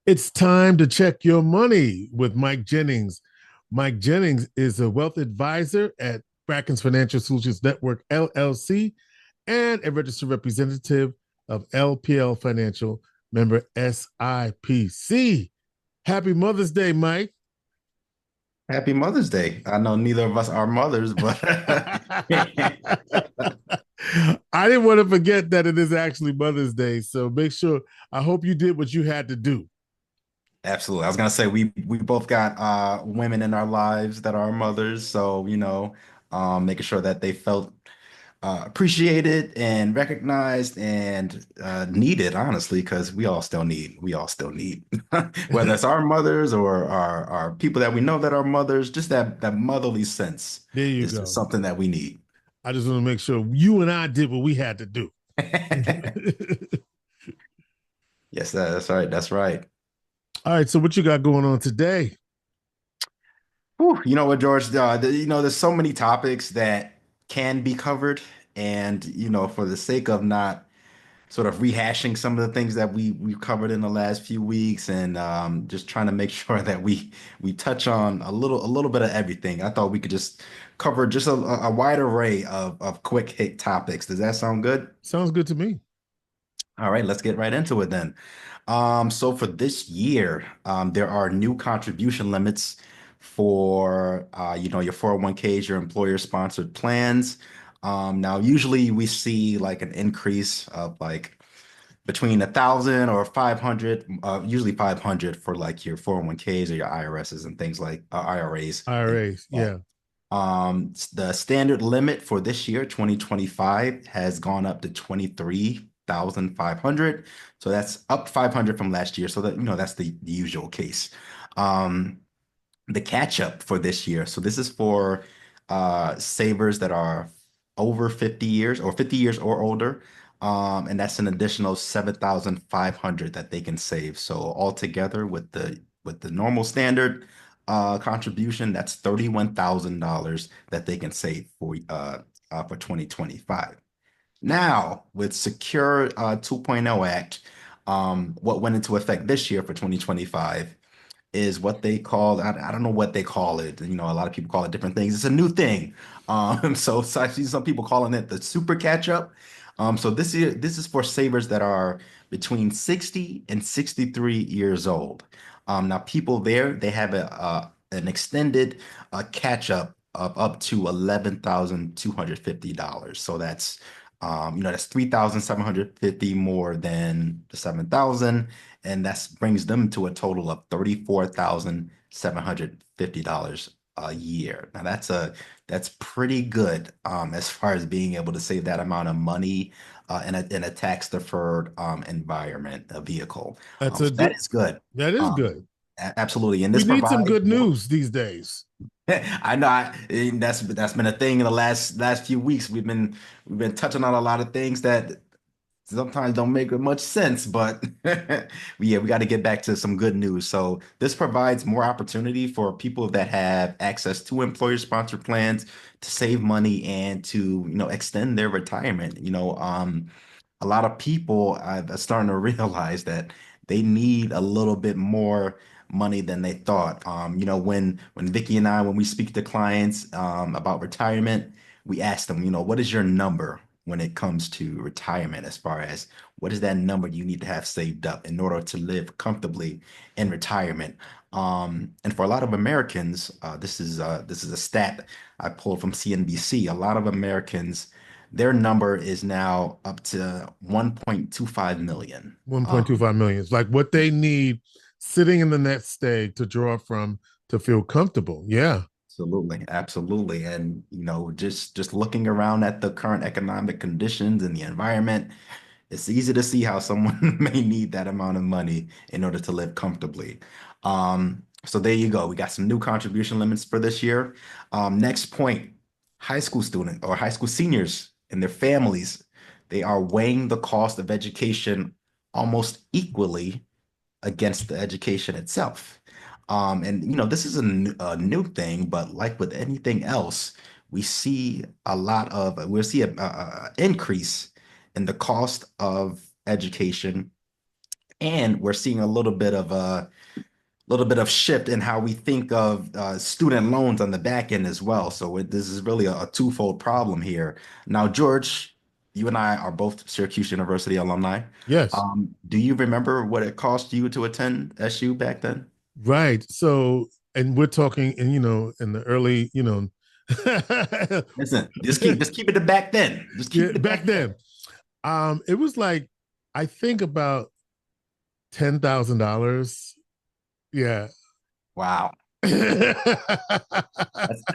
It's time to check your money with Mike Jennings. Mike Jennings is a wealth advisor at Brackens Financial Solutions Network, LLC, and a registered representative of LPL Financial, member SIPC. Happy Mother's Day, Mike. Happy Mother's Day. I know neither of us are mothers, but I didn't want to forget that it is actually Mother's Day. So make sure, I hope you did what you had to do. absolutely. I was gonna say we both got women in our lives that are mothers, so making sure that they felt appreciated and recognized and needed, honestly, because we all still need whether it's our mothers or our people that we know that are mothers, just that motherly sense There you is just go. something that we need. I just want to make sure you and I did what we had to do. Yes, that's right. That's right. All right. So, what you got going on today? Whew, you know what, George? There's so many topics that can be covered, and for the sake of not sort of rehashing some of the things that we've covered in the last few weeks, and just trying to make sure that we touch on a little bit of everything. I thought we could just cover just a wide array of quick hit topics. Does that sound good? Sounds good to me. All right, let's get right into it then. So for this year, there are new contribution limits for your 401ks, your employer sponsored plans. Now usually we see like an increase of like between 1,000 or 500, usually 500 for like your 401ks or your IRSs and things like IRAs and IRAs. that. Yeah. The standard limit for this year, 2025, has gone up to 23,500. So that's up 500 from last year. So that's the usual case. Um, the catch up for this year. So this is for savers that are over 50 years or 50 years or older. And that's an additional 7,500 that they can save. So altogether with the normal standard contribution, that's $31,000 that they can save for 2025. Now, with Secure 2.0 Act, what went into effect this year for 2025 is what they call, I don't know what they call it. A lot of people call it different things. It's a new thing. So I see some people calling it the super catch up. So this is for savers that are between 60 and 63 years old. Now people there, they have an extended catch up of up to $11,250. So that's 3,750 more than the 7,000, and that brings them to a total of $34,750 a year. Now that's pretty good as far as being able to save that amount of money in a tax deferred environment, a vehicle. That's So a that good, is good. that is Um, good. Absolutely, and We this need some provides good more. news these days. I know that's been a thing in the last few weeks. We've been touching on a lot of things that sometimes don't make much sense, but yeah, we got to get back to some good news. So this provides more opportunity for people that have access to employer-sponsored plans to save money and to, extend their retirement. A lot of people are starting to realize that they need a little bit more money than they thought. When Vicky and I, when we speak to clients about retirement, we ask them, what is your number when it comes to retirement, as far as what is that number you need to have saved up in order to live comfortably in retirement? And for a lot of Americans, this is a stat I pulled from CNBC. A lot of Americans, their number is now up to 1.25 million. 1.25 million. It's like what they need sitting in the nest egg to draw from to feel comfortable. Yeah. Absolutely, absolutely. And just looking around at the current economic conditions and the environment, it's easy to see how someone may need that amount of money in order to live comfortably. So there you go. We got some new contribution limits for this year. Next point, high school student or high school seniors and their families, they are weighing the cost of education almost equally against the education itself. And this is a new thing, but like with anything else, we'll see a increase in the cost of education And we're seeing a little bit of shift in how we think of student loans on the back end as well. So this is really a twofold problem here. Now, George, you and I are both Syracuse University alumni. Yes. Do you remember what it cost you to attend SU back then? Right. So, and we're talking, and in the early, Listen, just keep it to back then. Just keep yeah, it to back back then. then, it was like I think about $10,000. Yeah. Wow. I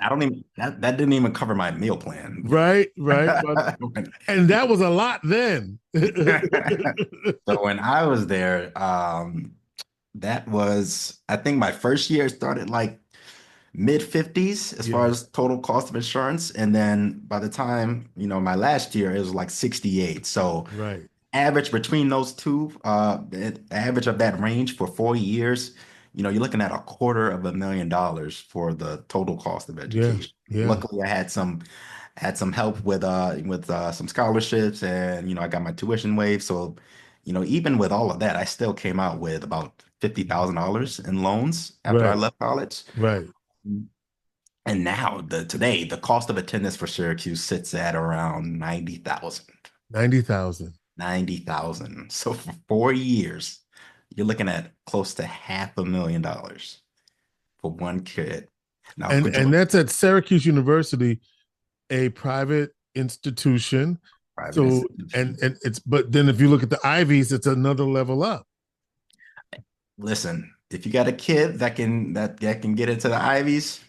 don't even that didn't even cover my meal plan. Right, right. But and that was a lot then. So when I was there, that was, I think my first year started like mid 50s as far Yeah, as total cost of insurance. And then by the time, my last year, it was like 68. So right. average between those two, average of that range for 4 years, you're looking at $250,000 for the total cost of Yeah, education. yeah. Luckily, I had some help with some scholarships, and I got my tuition waived. So, even with all of that, I still came out with about $50,000 in loans after I Right, left college. right. And now today, the cost of attendance for Syracuse sits at around 90,000. 90,000. 90,000. So for 4 years, you're looking at close to $500,000 for one kid. Now, And that's at Syracuse University, a private institution. private So and institution. and it's but then if you look at the Ivies, it's another level up. Listen, if you got a kid that can get into the Ivies,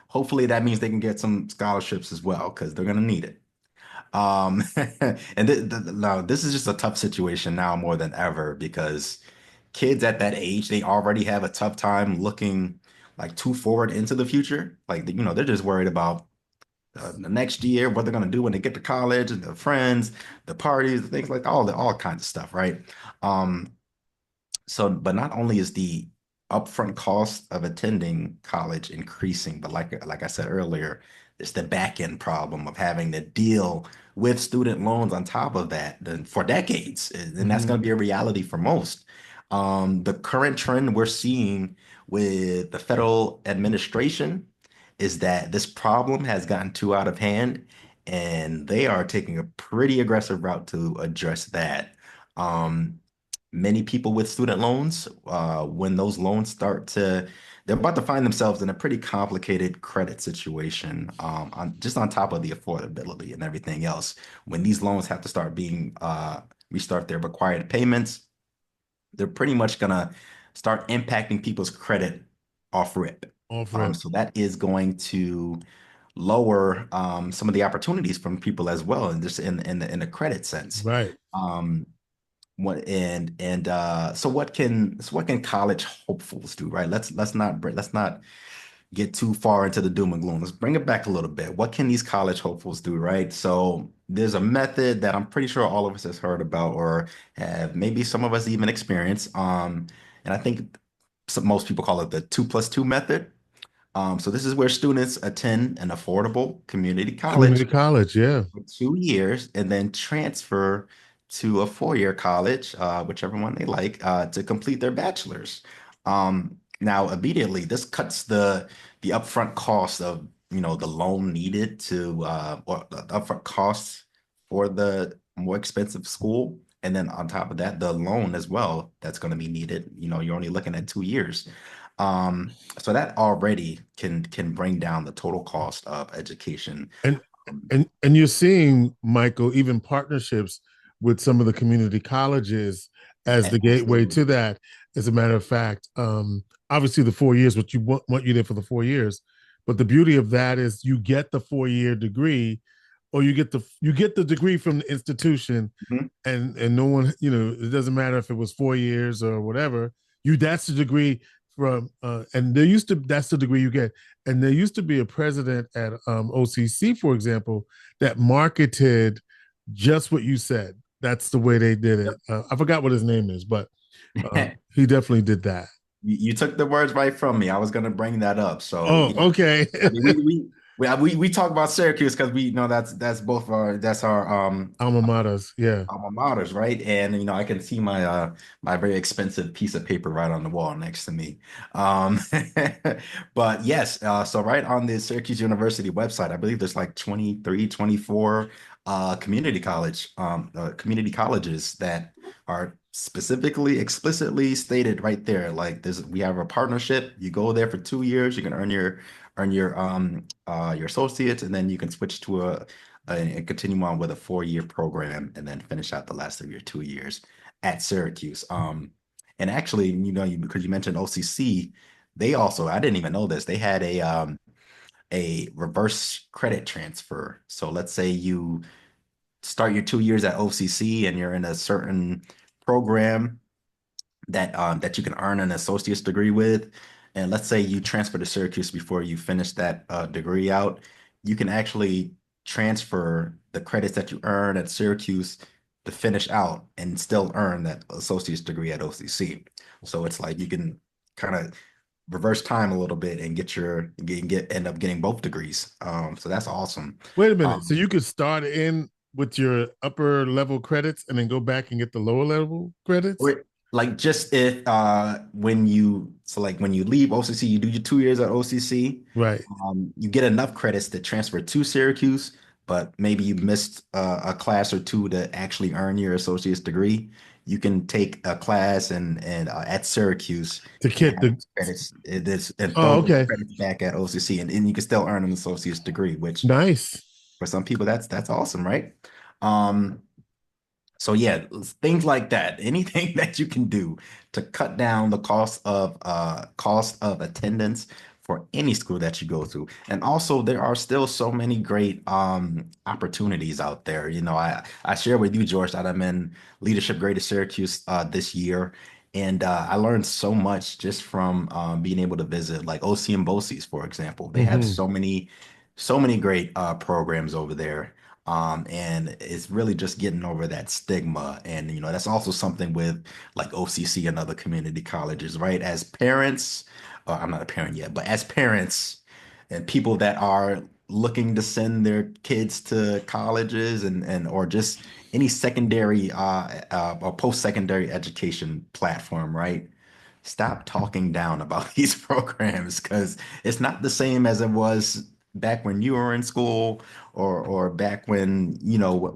hopefully that means they can get some scholarships as well because they're gonna need it. And now this is just a tough situation now more than ever because kids at that age, they already have a tough time looking like too forward into the future. Like, they're just worried about the next year, what they're going to do when they get to college and their friends, the parties, the things like all kinds of stuff, right? Um, so, but not only is the upfront cost of attending college increasing, but like I said earlier, it's the back end problem of having to deal with student loans on top of that then for decades, and that's Mhm. going to be a reality for most. The current trend we're seeing with the federal administration is that this problem has gotten too out of hand, and they are taking a pretty aggressive route to address that. Um, Many people with student loans, when those loans they're about to find themselves in a pretty complicated credit situation, on top of the affordability and everything else. When these loans have to restart their required payments, they're pretty much gonna start impacting people's credit off rip. Off rip. So that is going to lower some of the opportunities from people as well, and just in the credit sense. Right. Um, so what can college hopefuls do, right? Let's not get too far into the doom and gloom. Let's bring it back a little bit. What can these college hopefuls do, right? So there's a method that I'm pretty sure all of us has heard about or have maybe some of us even experienced. And I think most people call it the 2+2 method. So this is where students attend an affordable community Community college college, yeah. for 2 years and then transfer to a four-year college, whichever one they like, to complete their bachelor's. Now, immediately, this cuts the upfront cost of the loan needed or the upfront costs for the more expensive school, and then on top of that, the loan as well that's going to be needed. You're only looking at 2 years. So that already can bring down the total cost of education. And Um, and you're seeing, Michael, even partnerships with some of the community colleges as the gateway to Absolutely. that. As a matter of fact, obviously the 4 years, but you want you there for the 4 years. But the beauty of that is you get the 4 year degree, or you get the degree from the institution, Mhm. and no one, it doesn't matter if it was 4 years or whatever. That's the degree from, and there used to that's the degree you get. And there used to be a president at OCC, for example, that marketed just what you said. That's the way they did it. I forgot what his name is, but he definitely did that. You took the words right from me. I was going to bring that up. So, Oh, okay. I mean, We talk about Syracuse because we know that's both our that's our Alma maters. Yeah. alma maters, right? And I can see my very expensive piece of paper right on the wall next to me. Um, but yes, so right on the Syracuse University website, I believe there's like 23, 24 community colleges that are specifically, explicitly stated right there. Like we have a partnership. You go there for 2 years, you can earn your associates, and then you can switch to and continue on with a 4-year program and then finish out the last of your 2 years at Syracuse. And actually, because you mentioned OCC, they also, I didn't even know this, they had a reverse credit transfer. So let's say you start your 2 years at OCC and you're in a certain program that you can earn an associate's degree with. And let's say you transfer to Syracuse before you finish that degree out, you can actually transfer the credits that you earn at Syracuse to finish out and still earn that associate's degree at OCC. So it's like you can kind of reverse time a little bit and end up getting both degrees. So that's awesome. Wait a minute. So Um, you could start in with your upper level credits and then go back and get the lower level credits? Like just if when you leave OCC, you do your 2 years at OCC, Right. you get enough credits to transfer to Syracuse, but maybe you missed a class or two to actually earn your associate's degree. You can take a class and at Syracuse To and get have the those credits and Oh, throw those okay. credits back at OCC, and you can still earn an associate's degree, which Nice. for some people that's awesome, right? Um, so yeah, things like that. Anything that you can do to cut down the cost of attendance for any school that you go to. And also there are still so many great opportunities out there. I share with you, George, that I'm in Leadership Greater Syracuse this year. And I learned so much just from being able to visit like OC and BOCES, for example. They have Hmm. so many great programs over there. And it's really just getting over that stigma. And, that's also something with like OCC and other community colleges, right? As parents, I'm not a parent yet, but as parents and people that are looking to send their kids to colleges and or just any secondary or post-secondary education platform, right? Stop talking down about these programs because it's not the same as it was back when you were in school or back when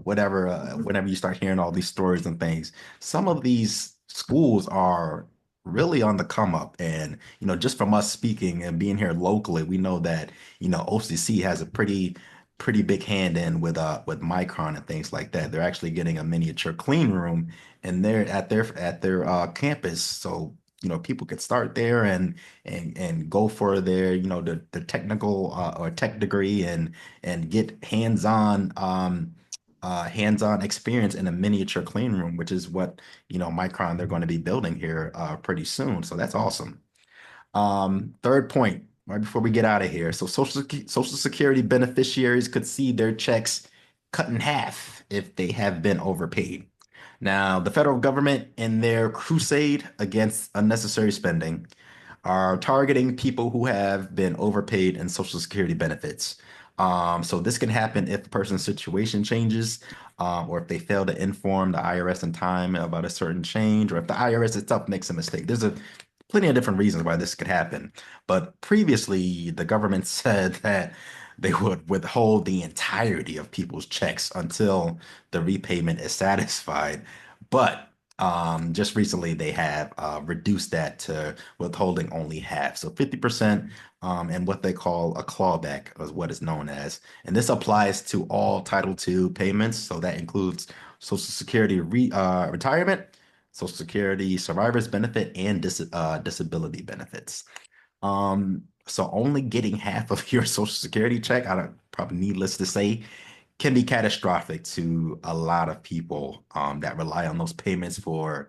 whatever whenever you start hearing all these stories and things. Some of these schools are really on the come up, and just from us speaking and being here locally, we know that OCC has a pretty big hand in with Micron and things like that. They're actually getting a miniature clean room and they're at their campus, so people could start there and go for their the technical or tech degree and get hands-on experience in a miniature clean room, which is what Micron they're going to be building here pretty soon. So that's awesome. Third point, right before we get out of here. So Social Security beneficiaries could see their checks cut in half if they have been overpaid. Now, the federal government, in their crusade against unnecessary spending, are targeting people who have been overpaid in Social Security benefits. So this can happen if the person's situation changes, or if they fail to inform the IRS in time about a certain change, or if the IRS itself makes a mistake. There's plenty of different reasons why this could happen. But previously, the government said that they would withhold the entirety of people's checks until the repayment is satisfied. But just recently, they have reduced that to withholding only half. So 50% and what they call a clawback is what is known as. And this applies to all Title II payments. So that includes Social Security retirement, Social Security survivor's benefit, and disability benefits. So only getting half of your Social Security check, I don't probably needless to say, can be catastrophic to a lot of people that rely on those payments for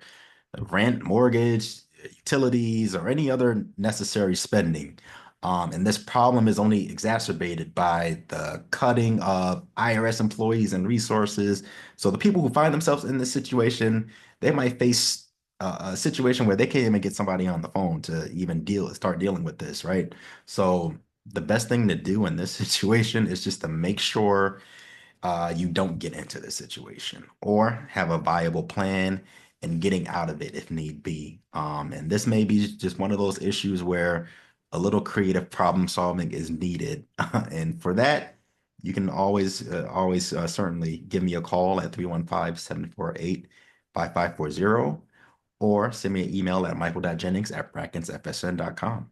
rent, mortgage, utilities, or any other necessary spending. And this problem is only exacerbated by the cutting of IRS employees and resources. So the people who find themselves in this situation, they might face a situation where they can't even get somebody on the phone to even start dealing with this, right? So the best thing to do in this situation is just to make sure you don't get into this situation or have a viable plan and getting out of it if need be. And this may be just one of those issues where a little creative problem solving is needed. And for that, you can always certainly give me a call at 315-748-5540 or send me an email at michael.jennings@brackensfsn.com.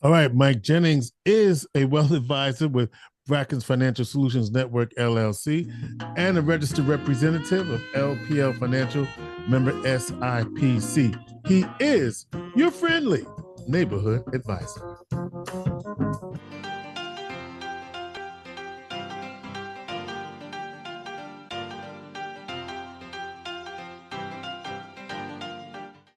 All right, Mike Jennings is a wealth advisor with Brackens Financial Solutions Network, LLC, and a registered representative of LPL Financial, member SIPC. He is your friendly neighborhood advisor.